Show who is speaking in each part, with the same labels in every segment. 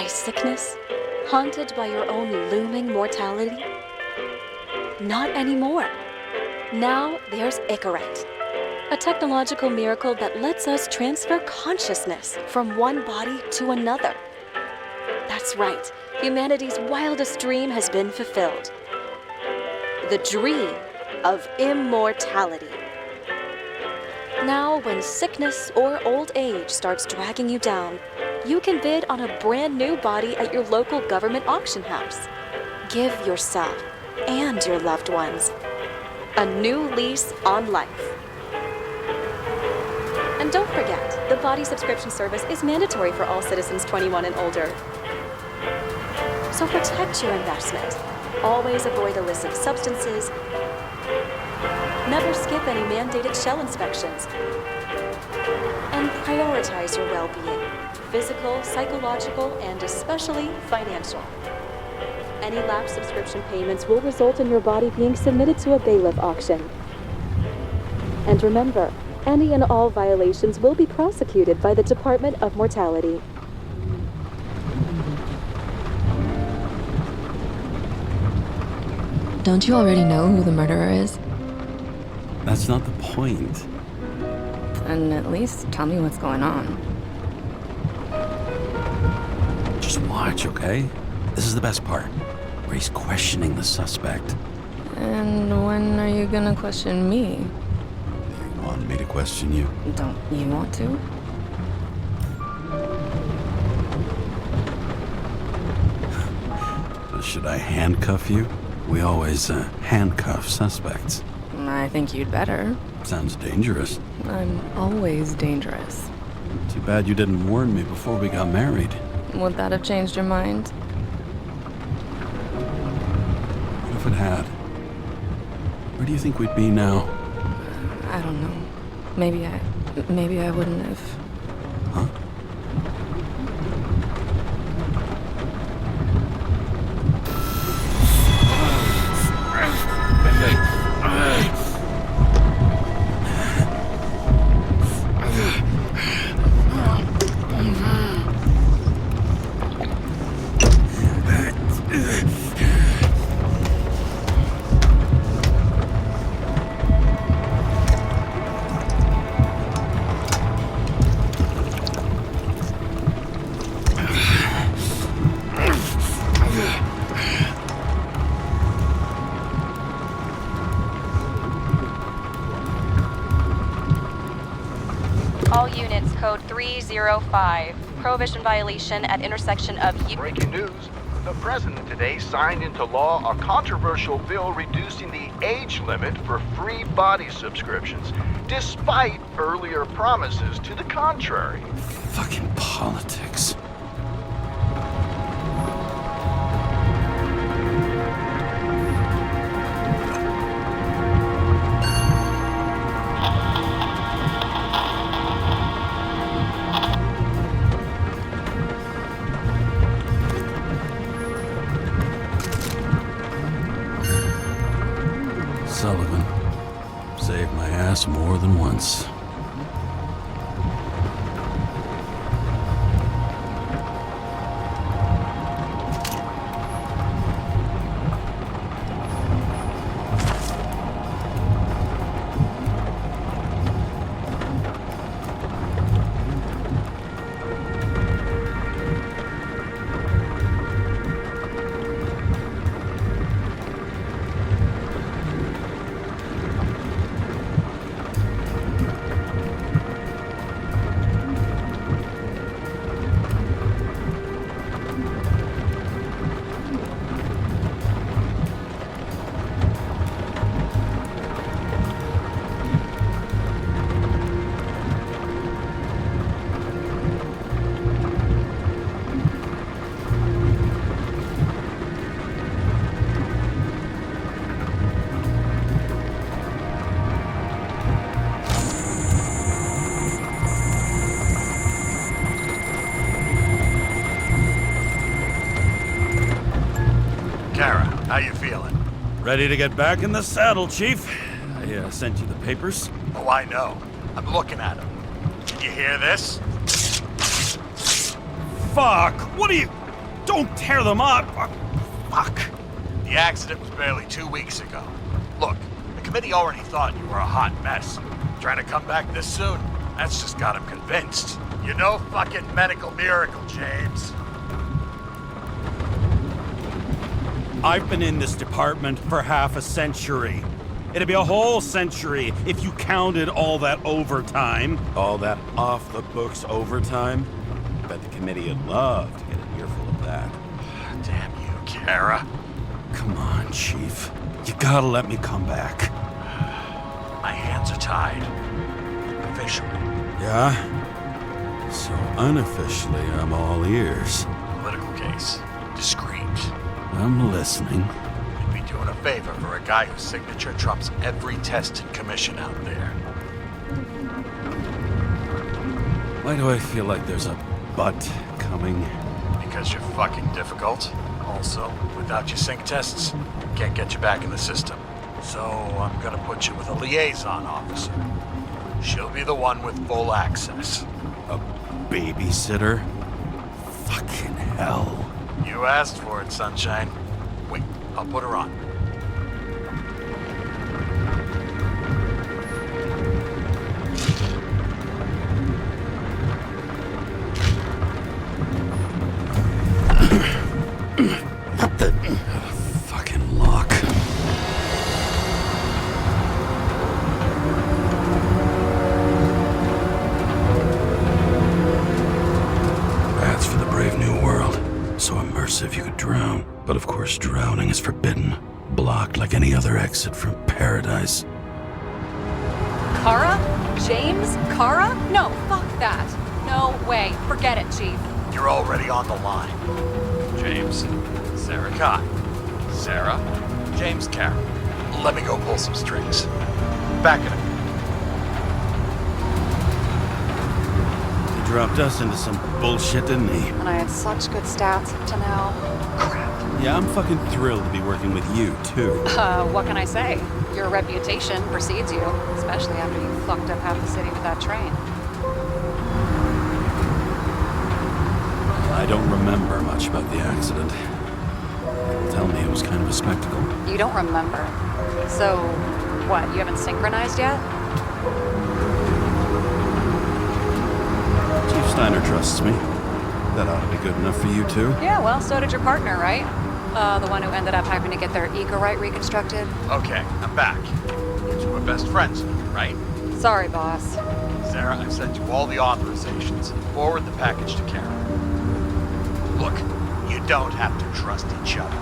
Speaker 1: by sickness? Haunted by your own looming mortality? Not anymore. Now there's Icaret, a technological miracle that lets us transfer consciousness from one body to another. That's right, humanity's wildest dream has been fulfilled. The dream of immortality. Now, when sickness or old age starts dragging you down, you can bid on a brand new body at your local government auction house. Give yourself and your loved ones a new lease on life. And don't forget, the body subscription service is mandatory for all citizens 21 and older. So protect your investment. Always avoid illicit substances. Never skip any mandated shell inspections. And prioritize your well-being, physical, psychological, and especially financial. Any lapsed subscription payments will result in your body being submitted to a bailiff auction. And remember, any and all violations will be prosecuted by the Department of Mortality.
Speaker 2: Don't you already know who the murderer is?
Speaker 3: That's not the point.
Speaker 2: And at least tell me what's going on.
Speaker 3: Just watch, okay? This is the best part, where he's questioning the suspect.
Speaker 2: And when are you gonna question me?
Speaker 3: You want me to question you?
Speaker 2: Don't you want to?
Speaker 3: Should I handcuff you? We always handcuff suspects.
Speaker 2: I think you'd better.
Speaker 3: Sounds dangerous.
Speaker 2: I'm always dangerous.
Speaker 3: Too bad you didn't warn me before we got married.
Speaker 2: Would that have changed your mind?
Speaker 3: What if it had? Where do you think we'd be now?
Speaker 2: I don't know. Maybe I wouldn't have.
Speaker 3: Huh?
Speaker 1: All units, code 305. Prohibition violation at intersection of
Speaker 4: Breaking news. The president today signed into law a controversial bill reducing the age limit for free body subscriptions, despite earlier promises to the contrary.
Speaker 3: Fucking politics. Sullivan saved my ass more than once.
Speaker 4: How you feeling?
Speaker 3: Ready to get back in the saddle, Chief. I sent you the papers.
Speaker 4: Oh, I know. I'm looking at them. Did you hear this?
Speaker 3: Fuck! What are you... Don't tear them up! Fuck.
Speaker 5: The accident was barely 2 weeks ago. Look, the committee already thought you were a hot mess. Trying to come back this soon? That's just got him convinced. You're no fucking medical miracle, James.
Speaker 3: I've been in this department for half a century. It'd be a whole century if you counted all that overtime. All that off-the-books overtime? I bet the committee would love to get an earful of that.
Speaker 5: Damn you, Kara.
Speaker 3: Come on, Chief. You gotta let me come back.
Speaker 5: My hands are tied. Officially.
Speaker 3: Yeah? So unofficially, I'm all ears.
Speaker 5: Political case. Discreet.
Speaker 3: I'm listening.
Speaker 5: You'd be doing a favor for a guy whose signature trumps every test and commission out there.
Speaker 3: Why do I feel like there's a but coming?
Speaker 5: Because you're fucking difficult. Also, without your sync tests, can't get you back in the system. So I'm gonna put you with a liaison officer. She'll be the one with full access.
Speaker 3: A babysitter? Fucking hell.
Speaker 5: You asked for it, Sunshine. Wait, I'll put her on.
Speaker 3: What the... fucking lock. That's for the brave new world. So immersive you could drown. But of course drowning is forbidden. Blocked like any other exit from paradise.
Speaker 6: Karra? James Karra? No, fuck that. No way. Forget it, Chief.
Speaker 5: You're already on the line. James, Sara Kai. Sara, James Karra. Let me go pull some strings. Back it up.
Speaker 3: He dropped us into some bullshit, didn't he?
Speaker 6: And I had such good stats up to now. Crap.
Speaker 3: Yeah, I'm fucking thrilled to be working with you, too.
Speaker 6: What can I say? Your reputation precedes you, especially after you fucked up half the city with that train.
Speaker 3: I don't remember much about the accident. People tell me it was kind of a spectacle.
Speaker 6: You don't remember. So, what, you haven't synchronized yet?
Speaker 3: Chief Steiner trusts me. That ought to be good enough for you, too.
Speaker 6: Yeah, well, so did your partner, right? The one who ended up having to get their ego-right reconstructed.
Speaker 5: Okay, I'm back. You two are best friends, right?
Speaker 6: Sorry, boss.
Speaker 5: Sara, I've sent you all the authorizations. Forward the package to Kara. Look, you don't have to trust each other.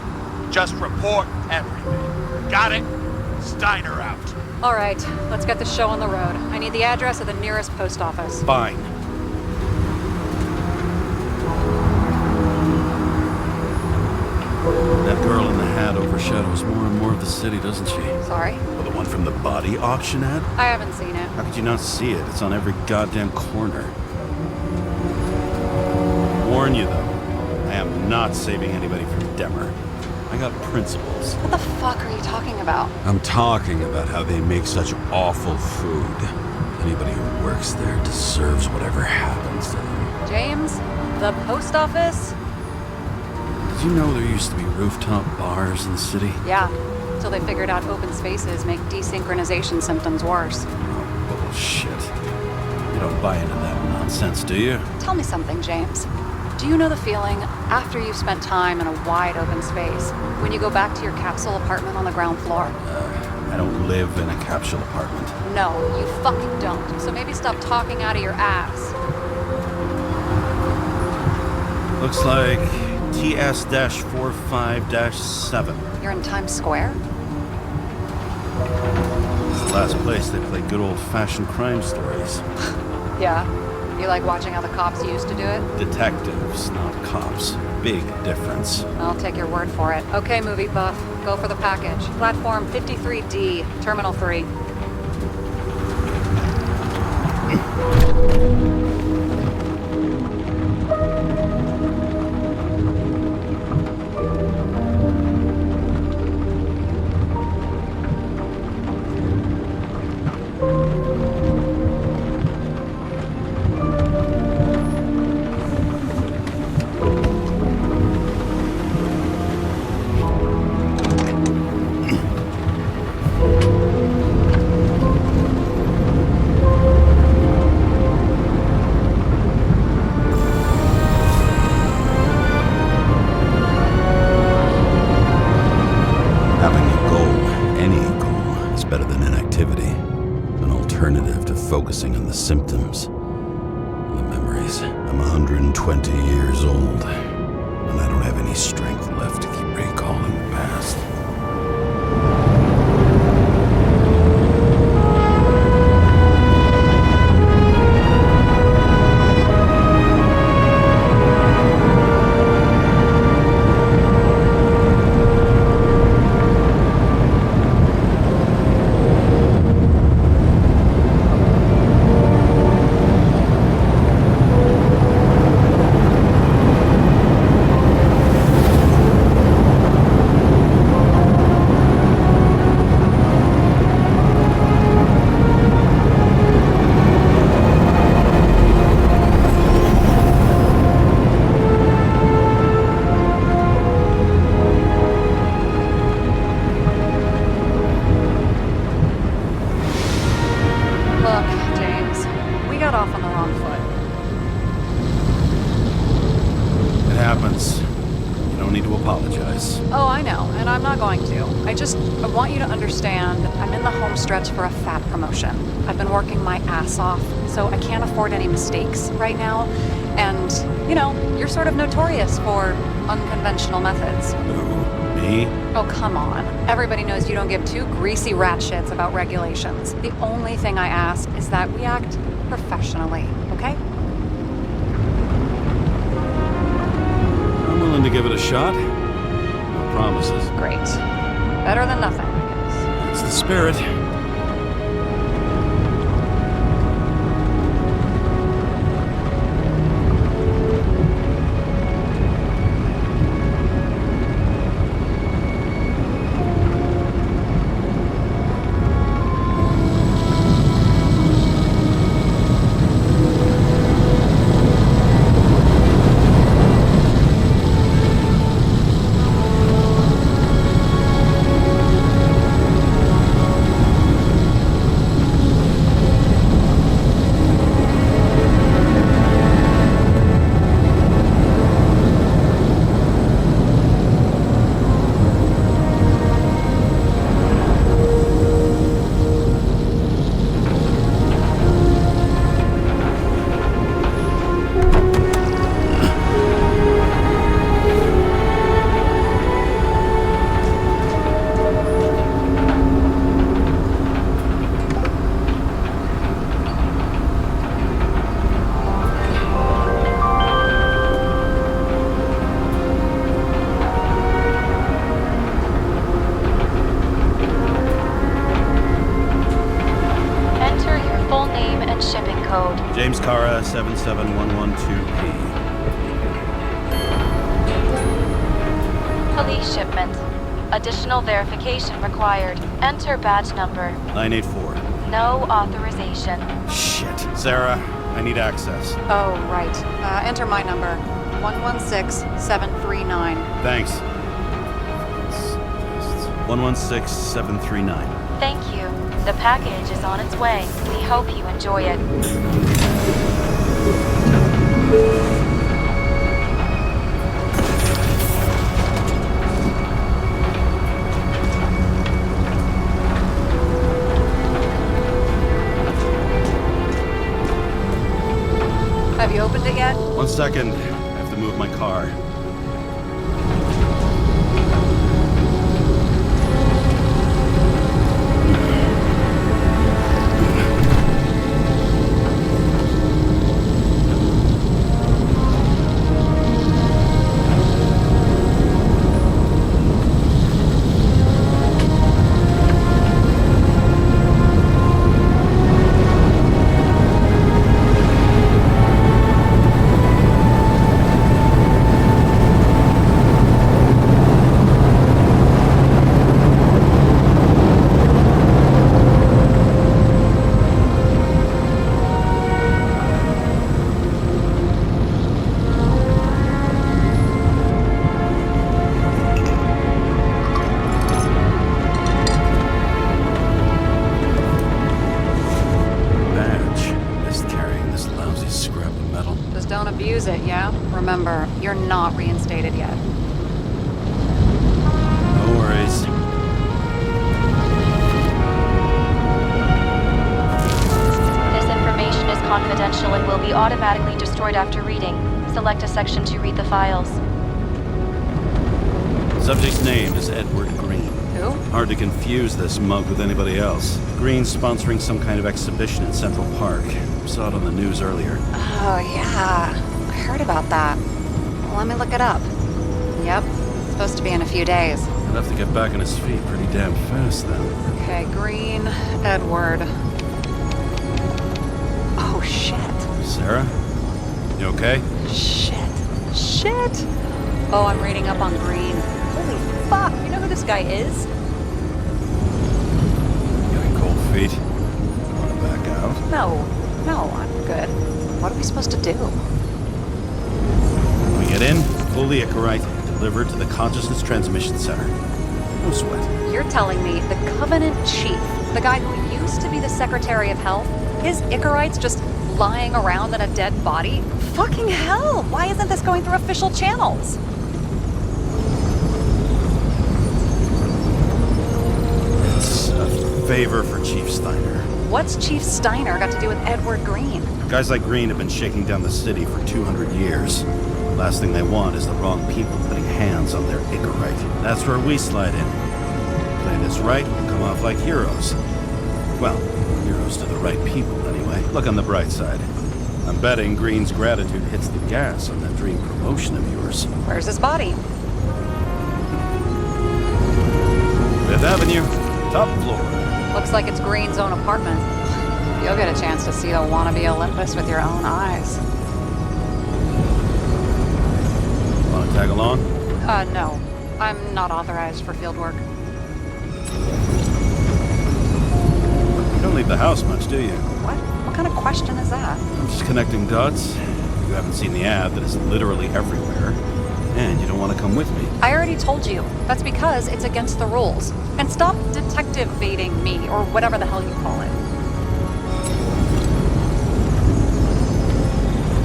Speaker 5: Just report everything. Got it? Steiner out.
Speaker 6: All right, let's get the show on the road. I need the address of the nearest post office.
Speaker 3: Fine. That girl in the hat overshadows more and more of the city, doesn't she?
Speaker 6: Sorry?
Speaker 3: Well, the one from the body auction ad?
Speaker 6: I haven't seen it.
Speaker 3: How could you not see it? It's on every goddamn corner. Warn you, though. I am not saving anybody from Demmer. I got principles.
Speaker 6: What the fuck are you talking about?
Speaker 3: I'm talking about how they make such awful food. Anybody who works there deserves whatever happens to them.
Speaker 6: James? The post office?
Speaker 3: Did you know there used to be rooftop bars in the city?
Speaker 6: Yeah, till they figured out open spaces make desynchronization symptoms worse.
Speaker 3: Oh, bullshit. You don't buy into that nonsense, do you?
Speaker 6: Tell me something, James. Do you know the feeling after you've spent time in a wide open space, when you go back to your capsule apartment on the ground floor?
Speaker 3: I don't live in a capsule apartment.
Speaker 6: No, you fucking don't. So maybe stop talking out of your ass.
Speaker 3: Looks like TS-45-7.
Speaker 6: You're in Times Square?
Speaker 3: It's the last place they play good old-fashioned crime stories.
Speaker 6: Yeah. You like watching how the cops used to do it?
Speaker 3: Detectives, not cops. Big difference.
Speaker 6: I'll take your word for it. Okay, movie buff. Go for the package. Platform 53D, Terminal 3.
Speaker 3: human activity. An alternative to focusing on the symptoms. The memories. I'm 120 years old, and I don't have any strength left to keep recalling the past.
Speaker 6: I want you to understand, I'm in the home stretch for a fat promotion. I've been working my ass off, so I can't afford any mistakes right now. And, you know, you're sort of notorious for unconventional methods.
Speaker 3: Who? Me?
Speaker 6: Oh, come on. Everybody knows you don't give two greasy rat shits about regulations. The only thing I ask is that we act professionally, okay?
Speaker 3: I'm willing to give it a shot. No promises.
Speaker 6: Great. Better than nothing, I guess.
Speaker 3: It's the spirit. Jaimes Karra, 77112P.
Speaker 1: Police shipment. Additional verification required. Enter badge number.
Speaker 3: 984.
Speaker 1: No authorization.
Speaker 3: Shit. Sarah, I need access.
Speaker 6: Oh, right. Enter my number. 116739.
Speaker 3: Thanks. 116739.
Speaker 1: Thank you. The package is on its way. We hope you enjoy it.
Speaker 6: Have you opened it yet?
Speaker 3: 1 second. I have to move my car.
Speaker 6: Remember, you're not reinstated yet.
Speaker 3: No worries.
Speaker 1: file and will be automatically destroyed after reading. Select a section to read the files.
Speaker 3: Subject's name is Edward Green.
Speaker 6: Who?
Speaker 3: Hard to confuse this mug with anybody else. Green's sponsoring some kind of exhibition in Central Park. Saw it on the news earlier.
Speaker 6: Oh, yeah. I heard about that. Well, let me look it up. Yep. It's supposed to be in a few days.
Speaker 3: He'll have to get back on his feet pretty damn fast then.
Speaker 6: Okay, Green, Edward. Oh, shit.
Speaker 3: Sarah? You okay?
Speaker 6: Shit. Oh, I'm reading up on Green. Holy fuck, you know who this guy is?
Speaker 3: Getting cold feet. Wanna back out?
Speaker 6: No, I'm good. What are we supposed to do?
Speaker 3: We get in, pull the Icarite, delivered to the Consciousness Transmission Center. No sweat.
Speaker 6: You're telling me the Covenant Chief, the guy who used to be the Secretary of Health, his Icarite's just lying around in a dead body? Fucking hell! Why isn't this going through official channels?
Speaker 3: It's a favor for Chief Steiner.
Speaker 6: What's Chief Steiner got to do with Edward Green?
Speaker 3: Guys like Green have been shaking down the city for 200 years. Last thing they want is the wrong people putting hands on their Icarite. That's where we slide in. Play this right, we'll come off like heroes. Well, heroes to the right people, anyway. Look on the bright side. I'm betting Green's gratitude hits the gas on that dream promotion of yours.
Speaker 6: Where's his body?
Speaker 3: Fifth Avenue, top floor.
Speaker 6: Looks like it's Green's own apartment. You'll get a chance to see the wannabe Olympus with your own eyes.
Speaker 3: Wanna tag along?
Speaker 6: No. I'm not authorized for field work.
Speaker 3: You don't leave the house much, do you?
Speaker 6: What? What kind of question is that?
Speaker 3: I'm just connecting dots. You haven't seen the ad that is literally everywhere. And you don't want to come with me.
Speaker 6: I already told you. That's because it's against the rules. And stop detective-baiting me, or whatever the hell you call it.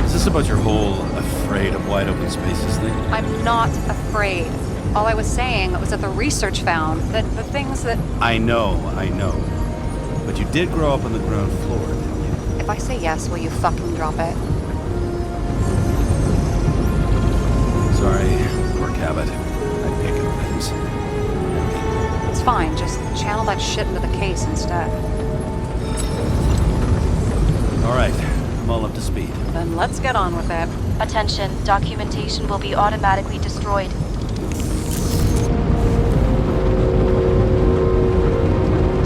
Speaker 3: Is this about your whole afraid of wide open spaces thing?
Speaker 6: I'm not afraid. All I was saying was that the research found that the things that...
Speaker 3: I know. But you did grow up on the ground floor, didn't you?
Speaker 6: If I say yes, will you fucking drop it?
Speaker 3: Sorry, work habit. I pick at things.
Speaker 6: It's fine, just channel that shit into the case instead.
Speaker 3: All right, I'm all up to speed.
Speaker 6: Then let's get on with it.
Speaker 1: Attention, documentation will be automatically destroyed.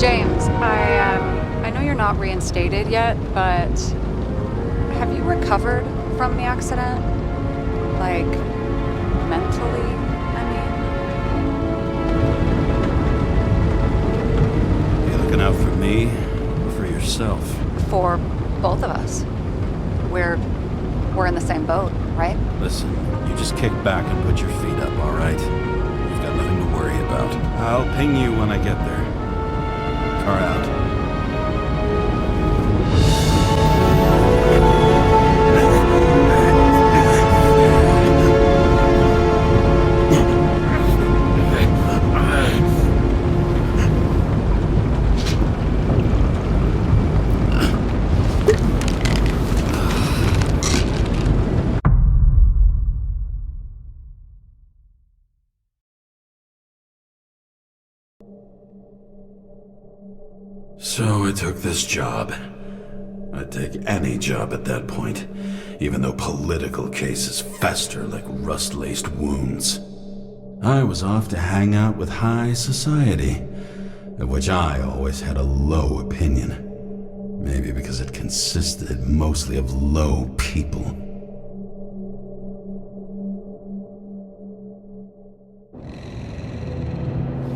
Speaker 6: James, I know you're not reinstated yet, but have you recovered from the accident? Like, mentally, I
Speaker 3: You looking out for me or for yourself?
Speaker 6: mean, for both of us. We're in the same boat, right?
Speaker 3: Listen, you just kick back and put your feet up, all right? You've got nothing to worry about. I'll ping you when I get there. Car out. So I took this job. I'd take any job at that point, even though political cases fester like rust-laced wounds. I was off to hang out with high society, of which I always had a low opinion. Maybe because it consisted mostly of low people.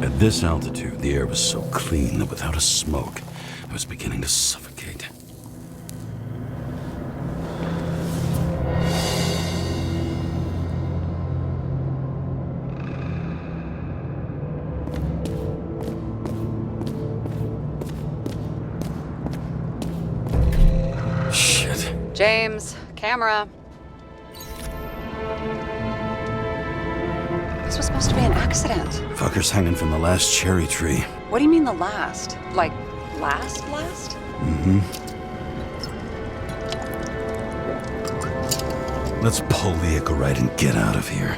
Speaker 3: At this altitude, the air was so clean that without a smoke, I was beginning to suffocate. Shit.
Speaker 6: James, camera. This was supposed to be an accident.
Speaker 3: Fucker's hanging from the last cherry tree.
Speaker 6: What do you mean the last? Like, last?
Speaker 3: Mm-hmm. Let's pull the Icarite and get out of here.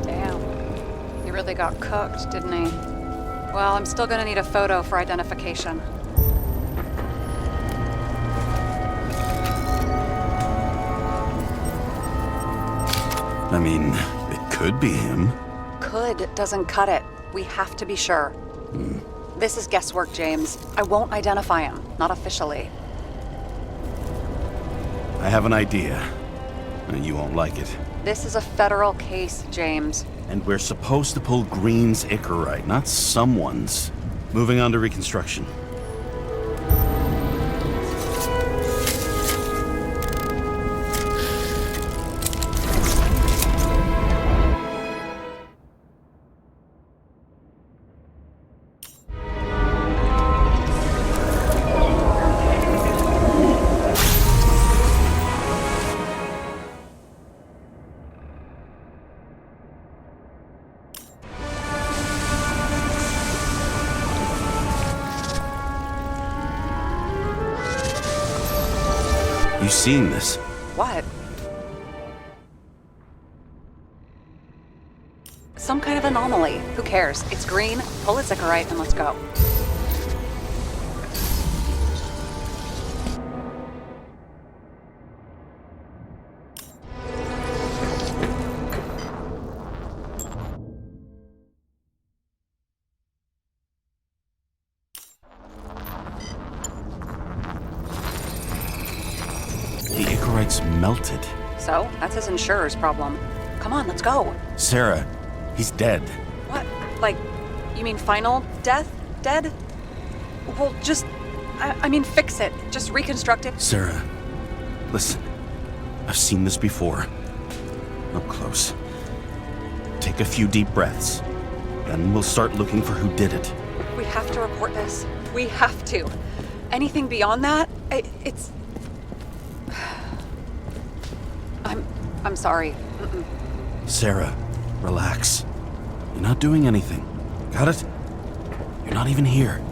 Speaker 6: Damn. He really got cooked, didn't he? Well, I'm still gonna need a photo for identification.
Speaker 3: I mean, it could be him.
Speaker 6: Could doesn't cut it. We have to be sure. This is guesswork, James. I won't identify him, not officially.
Speaker 3: I have an idea. And you won't like it.
Speaker 6: This is a federal case, James.
Speaker 3: And we're supposed to pull Green's Icarite, not someone's. Moving on to reconstruction. You seeing this?
Speaker 6: What? Some kind of anomaly. Who cares? It's green, pull its Icarite, and let's go.
Speaker 3: The Icarite's melted.
Speaker 6: So, that's his insurer's problem. Come on, let's go.
Speaker 3: Sarah, he's dead.
Speaker 6: What? Like, you mean final death? Dead? Well, just... I mean, fix it. Just reconstruct it.
Speaker 3: Sarah, listen. I've seen this before. Up close. Take a few deep breaths. Then we'll start looking for who did it.
Speaker 6: We have to report this. We have to. Anything beyond that, it's... I'm sorry. Mm-mm.
Speaker 3: Sarah, relax. You're not doing anything. Got it? You're not even here.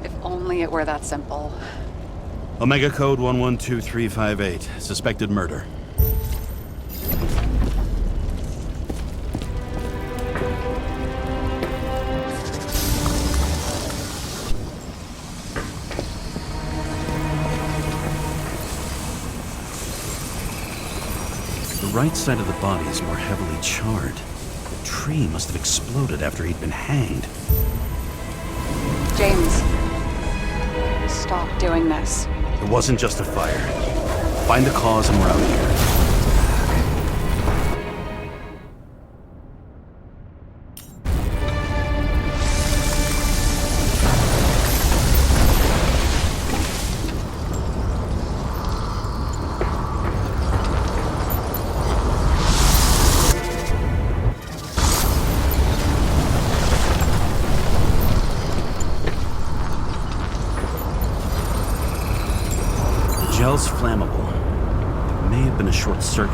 Speaker 6: If only it were that simple.
Speaker 3: Omega code 112358. Suspected murder. The right side of the body is more heavily charred. The tree must have exploded after he'd been hanged.
Speaker 6: James, stop doing this.
Speaker 3: It wasn't just a fire. Find the cause and we're out of here. Gel's flammable. It may have been a short circuit,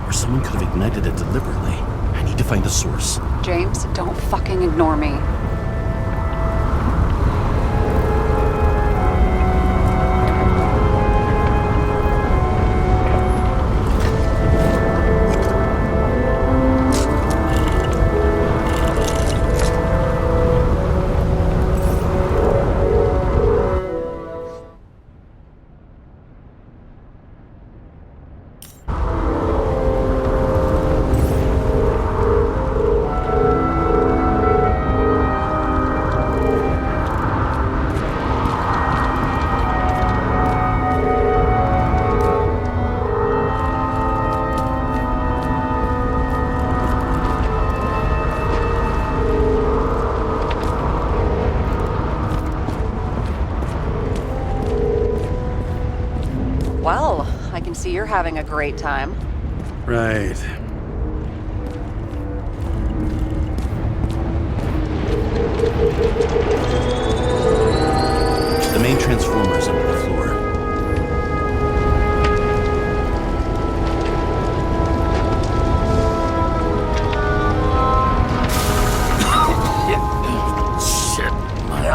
Speaker 3: or someone could have ignited it deliberately. I need to find the source.
Speaker 6: James, don't fucking ignore me. Well, I can see you're having a great time.
Speaker 3: Right. The main transformer's under the floor.
Speaker 5: Shit, my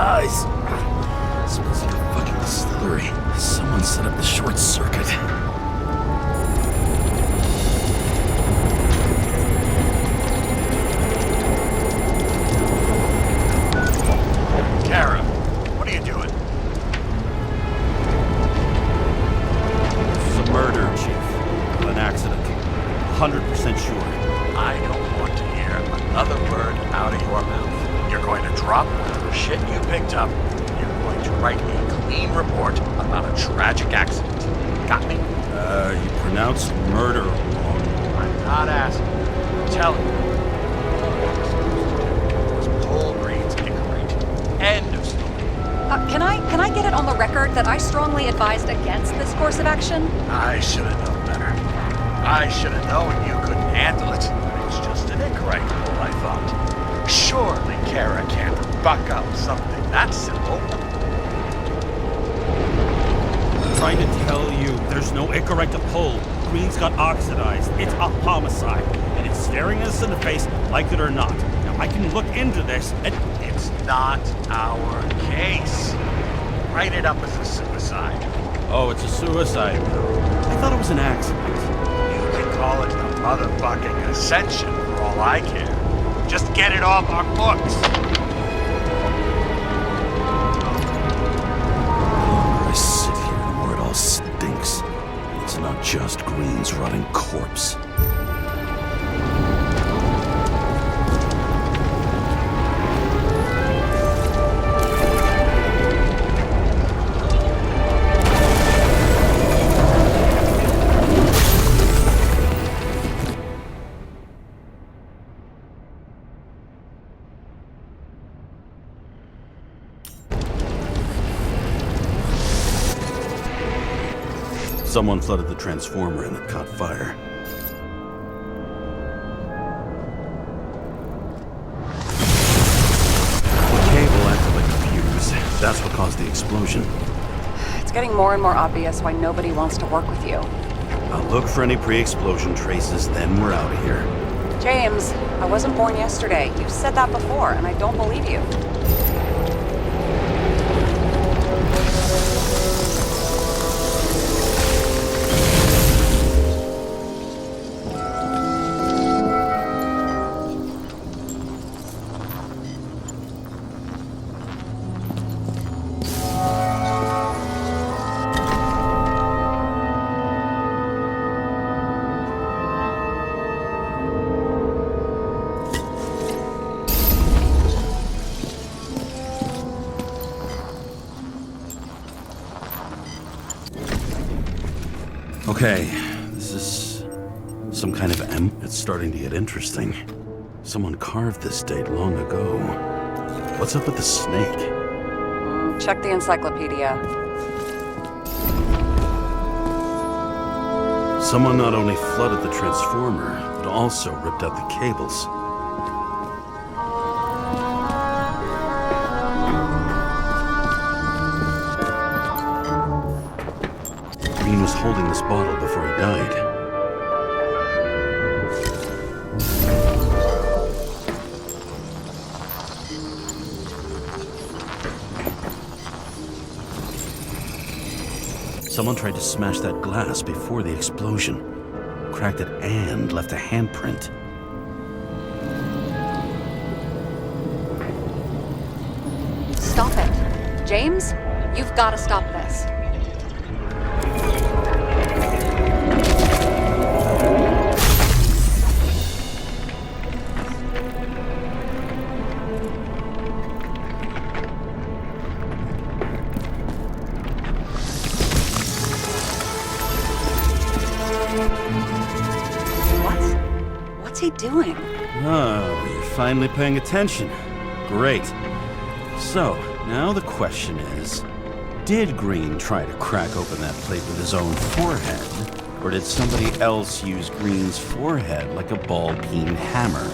Speaker 5: drop whatever shit you picked up. You're going to write a clean report about a tragic accident. Got me?
Speaker 3: You pronounced murder wrong.
Speaker 5: I'm not asking. I'm telling you. It was Paul Green's Icarate. End of story.
Speaker 6: Can I get it on the record that I strongly advised against this course of action?
Speaker 5: I should have known better. I should have known you couldn't handle it. It's just an Icarate, I thought. Surely Kara can't buck up something that simple.
Speaker 3: I'm trying to tell you, there's no Icarate to pull. Green's got oxidized. It's a homicide. And it's staring us in the face, like it or not. Now, I can look into this and...
Speaker 5: It's not our case. Write it up as a suicide.
Speaker 3: Oh, it's a suicide. I thought it was an accident.
Speaker 5: You can call it the motherfucking Ascension for all I care. Just get it off our books.
Speaker 3: I sit here where it all stinks. It's not just Green's rotting corpse. Someone flooded the transformer and it caught fire. The cable acted like a fuse. That's what caused the explosion.
Speaker 6: It's getting more and more obvious why nobody wants to work with you.
Speaker 3: I'll look for any pre-explosion traces, then we're out of here.
Speaker 6: James, I wasn't born yesterday. You said that before, and I don't believe you.
Speaker 3: Okay, this is some kind of M. It's starting to get interesting. Someone carved this date long ago. What's up with the snake?
Speaker 6: Check the encyclopedia.
Speaker 3: Someone not only flooded the transformer, but also ripped out the cables. Green was holding this bottle before he died. Someone tried to smash that glass before the explosion. Cracked it and left a handprint.
Speaker 6: Stop it. James, you've got to stop this. What's he doing?
Speaker 3: Oh, you're finally paying attention. Great. So, now the question is, did Green try to crack open that plate with his own forehead? Or did somebody else use Green's forehead like a ball-peen hammer?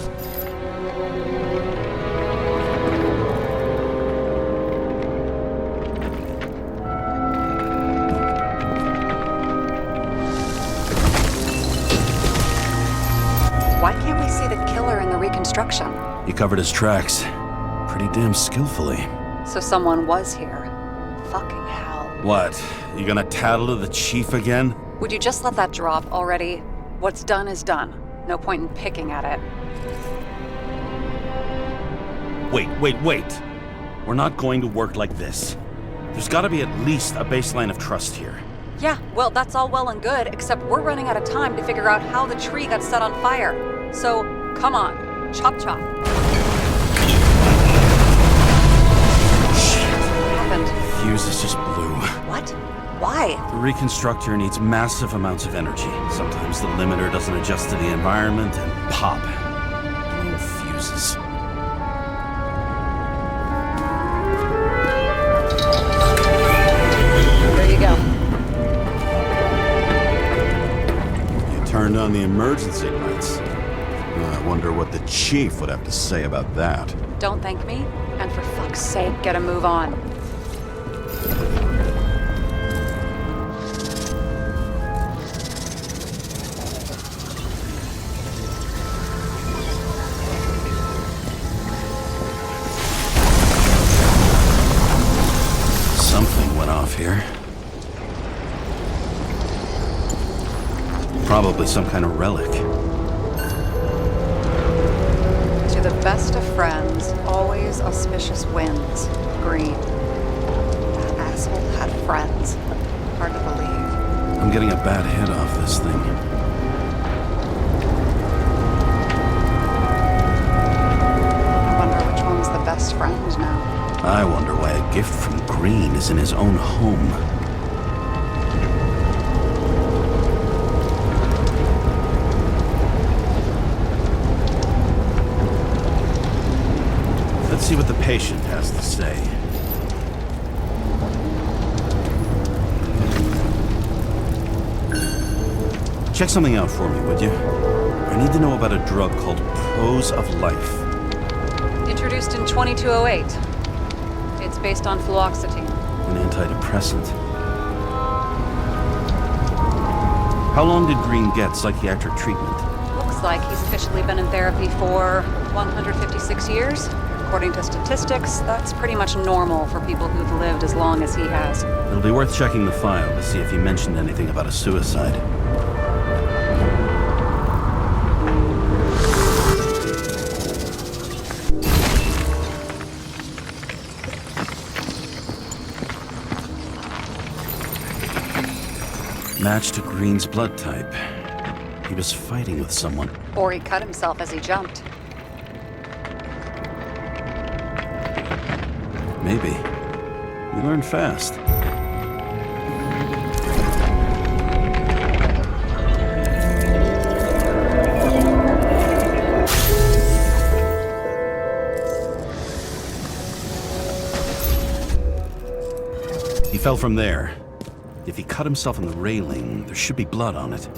Speaker 6: Why can't we see the killer in the reconstruction?
Speaker 3: He covered his tracks pretty damn skillfully.
Speaker 6: So someone was here. Fucking hell.
Speaker 3: What? You gonna tattle to the chief again?
Speaker 6: Would you just let that drop already? What's done is done. No point in picking at it.
Speaker 3: Wait. We're not going to work like this. There's gotta be at least a baseline of trust here.
Speaker 6: Yeah, well, that's all well and good, except we're running out of time to figure out how the tree got set on fire. So, come on. Chop chop.
Speaker 3: fuse is just blew.
Speaker 6: What? Why?
Speaker 3: The reconstructor needs massive amounts of energy. Sometimes the limiter doesn't adjust to the environment, and pop. Blown fuses.
Speaker 6: There you go.
Speaker 3: You turned on the emergency lights. I wonder what the chief would have to say about that.
Speaker 6: Don't thank me, and for fuck's sake, get a move on.
Speaker 3: Something went off here. Probably some kind of relic.
Speaker 6: To the best of friends, always auspicious winds. Green. That asshole had friends. Hard to believe.
Speaker 3: I'm getting a bad hit off this thing.
Speaker 6: I wonder which one's the best friend now.
Speaker 3: I wonder why a gift from Green is in his own home. Let's see what the patient has to say. Check something out for me, would you? I need to know about a drug called Prose of Life.
Speaker 6: Introduced in 2208. It's based on fluoxetine.
Speaker 3: An antidepressant. How long did Green get psychiatric treatment?
Speaker 6: Looks like he's officially been in therapy for 156 years. According to statistics, that's pretty much normal for people who've lived as long as he has.
Speaker 3: It'll be worth checking the file to see if he mentioned anything about a suicide. Match to Green's blood type. He was fighting with someone.
Speaker 6: Or he cut himself as he jumped.
Speaker 3: Maybe. You learn fast. He fell from there. If he cut himself on the railing, there should be blood on it.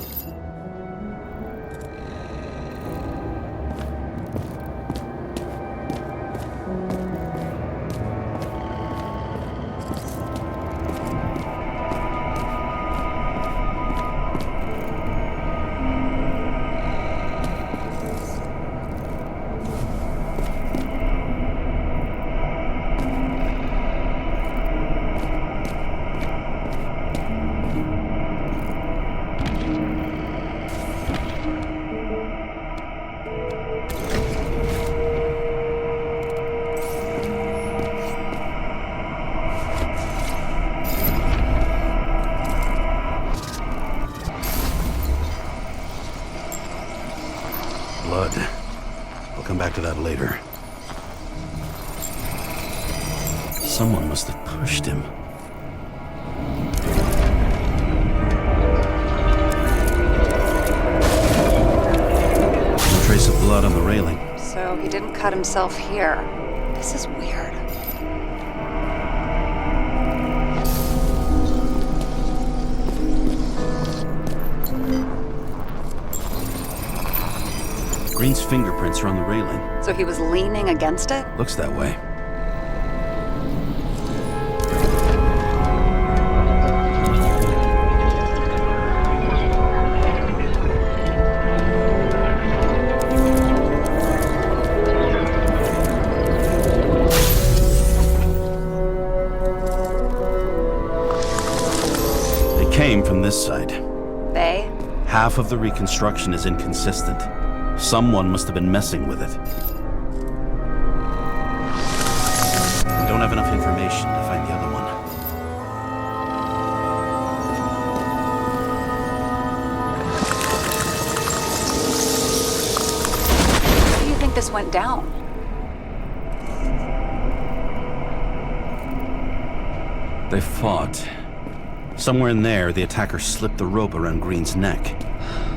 Speaker 3: Blood. We'll come back to that later. Someone must have pushed him. No trace of blood on the railing.
Speaker 6: So he didn't cut himself here. This is weird.
Speaker 3: Green's fingerprints are on the railing.
Speaker 6: So he was leaning against it?
Speaker 3: Looks that way. They came from this side.
Speaker 6: They?
Speaker 3: Half of the reconstruction is inconsistent. Someone must have been messing with it. We don't have enough information to find the other one.
Speaker 6: How do you think this went down?
Speaker 3: They fought. Somewhere in there, the attacker slipped the rope around Green's neck.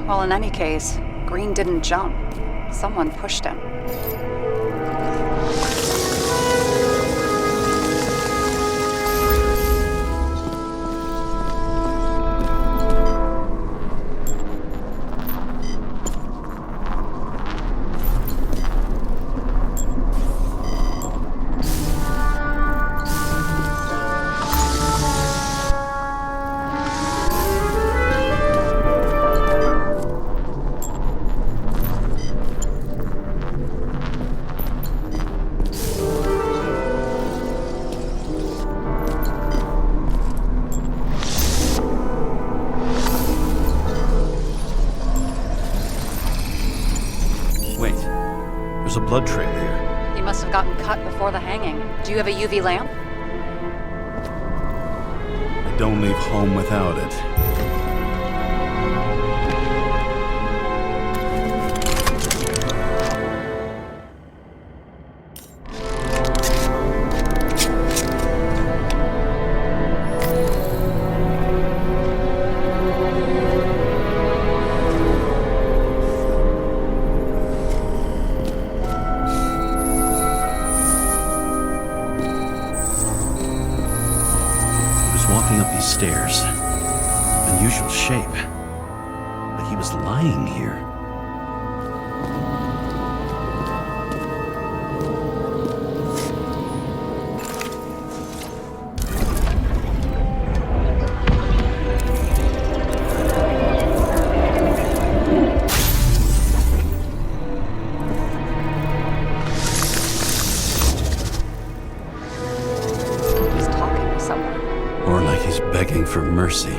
Speaker 6: Well, in any case, Green didn't jump. Someone pushed him.
Speaker 3: There's a blood trail here.
Speaker 6: He must have gotten cut before the hanging. Do you have a UV lamp?
Speaker 3: I don't leave home without it. Stairs. Unusual shape. Like he was lying here.
Speaker 6: He's talking to someone.
Speaker 3: Or like he's begging for mercy.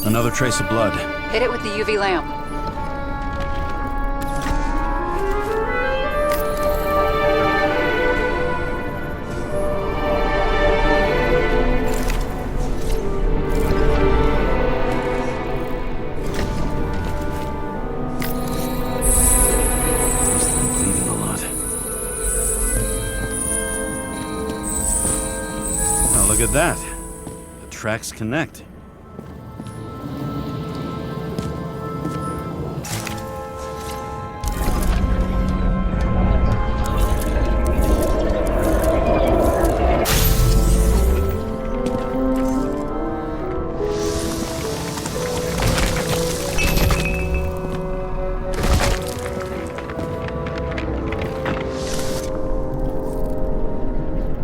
Speaker 3: Another trace of blood.
Speaker 6: Hit it with the UV lamp.
Speaker 3: Look at that. The tracks connect.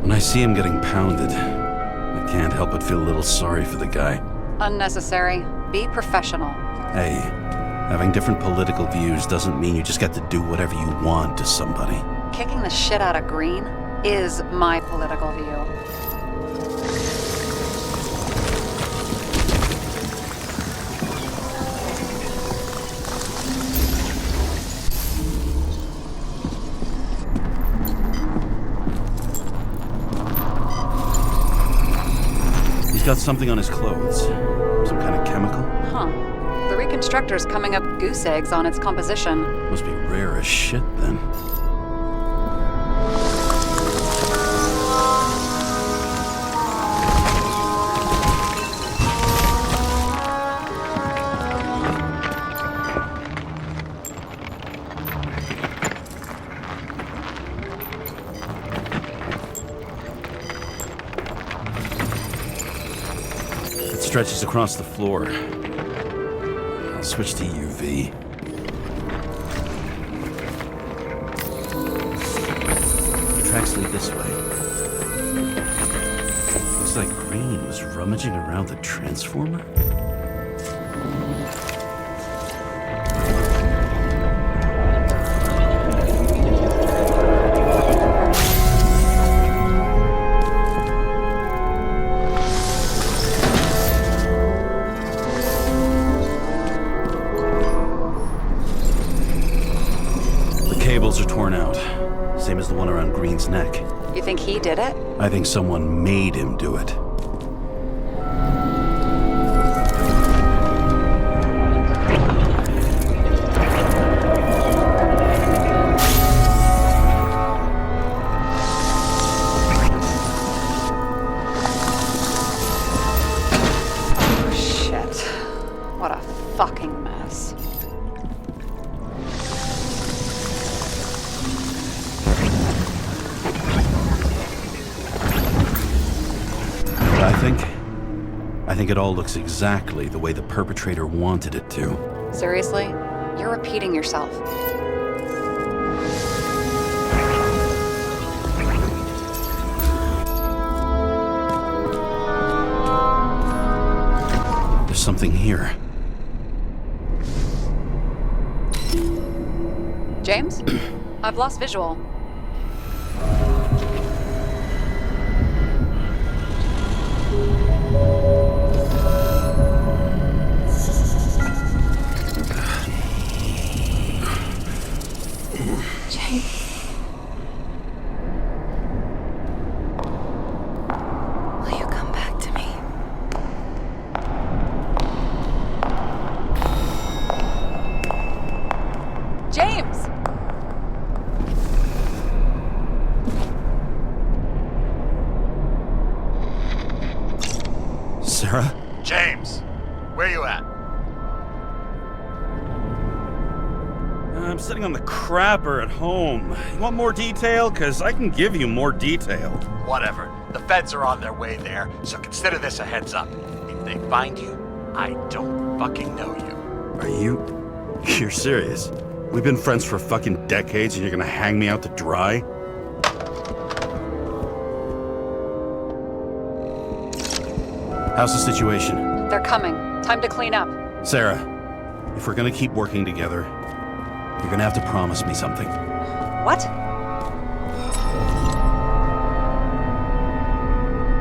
Speaker 3: When I see him getting pounded, can't help but feel a little sorry for the guy.
Speaker 6: Unnecessary. Be professional.
Speaker 3: Hey, having different political views doesn't mean you just get to do whatever you want to somebody.
Speaker 6: Kicking the shit out of Green is my political view.
Speaker 3: He's got something on his clothes. Some kind of chemical?
Speaker 6: Huh. The reconstructor's coming up goose eggs on its composition.
Speaker 3: Must be rare as shit, then. Stretches across the floor. I'll switch to UV. The tracks lead this way. Looks like Green was rummaging around the transformer. Cables are torn out, same as the one around Green's neck.
Speaker 6: You think he did it?
Speaker 3: I think someone made him do it. I think it all looks exactly the way the perpetrator wanted it to.
Speaker 6: Seriously? You're repeating yourself.
Speaker 3: There's something here.
Speaker 6: James? I've lost visual. James. Will you come back to me? James!
Speaker 3: Sarah?
Speaker 5: James, where you at?
Speaker 3: I'm sitting on the crapper at home. You want more detail? Because I can give you more detail.
Speaker 5: Whatever. The feds are on their way there, so consider this a heads up. If they find you, I don't fucking know you.
Speaker 3: Are you? You're serious? We've been friends for fucking decades and you're gonna hang me out to dry? How's the situation?
Speaker 6: They're coming. Time to clean up.
Speaker 3: Sarah, if we're gonna keep working together, you're gonna have to promise me something.
Speaker 6: What?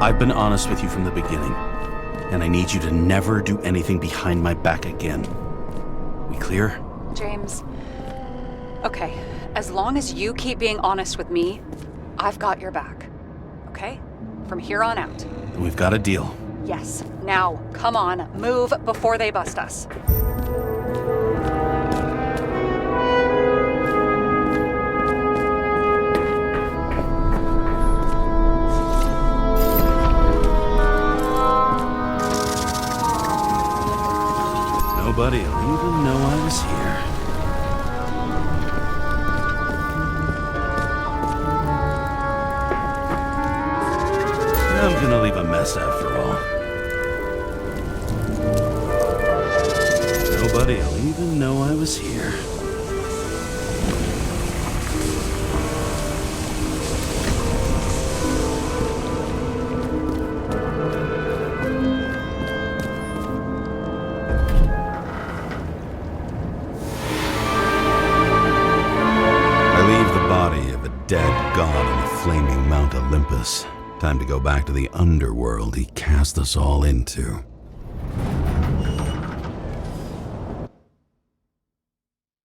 Speaker 3: I've been honest with you from the beginning, and I need you to never do anything behind my back again. We clear?
Speaker 6: James. Okay, as long as you keep being honest with me, I've got your back. Okay? From here on out.
Speaker 3: Then we've got a deal.
Speaker 6: Yes. Now, come on, move before they bust us.
Speaker 3: Nobody'll even know I was here. I'm gonna leave a mess after all. Nobody'll even know I was here. I leave the body of a dead god on the flaming Mount Olympus. Time to go back to the underworld he cast us all into.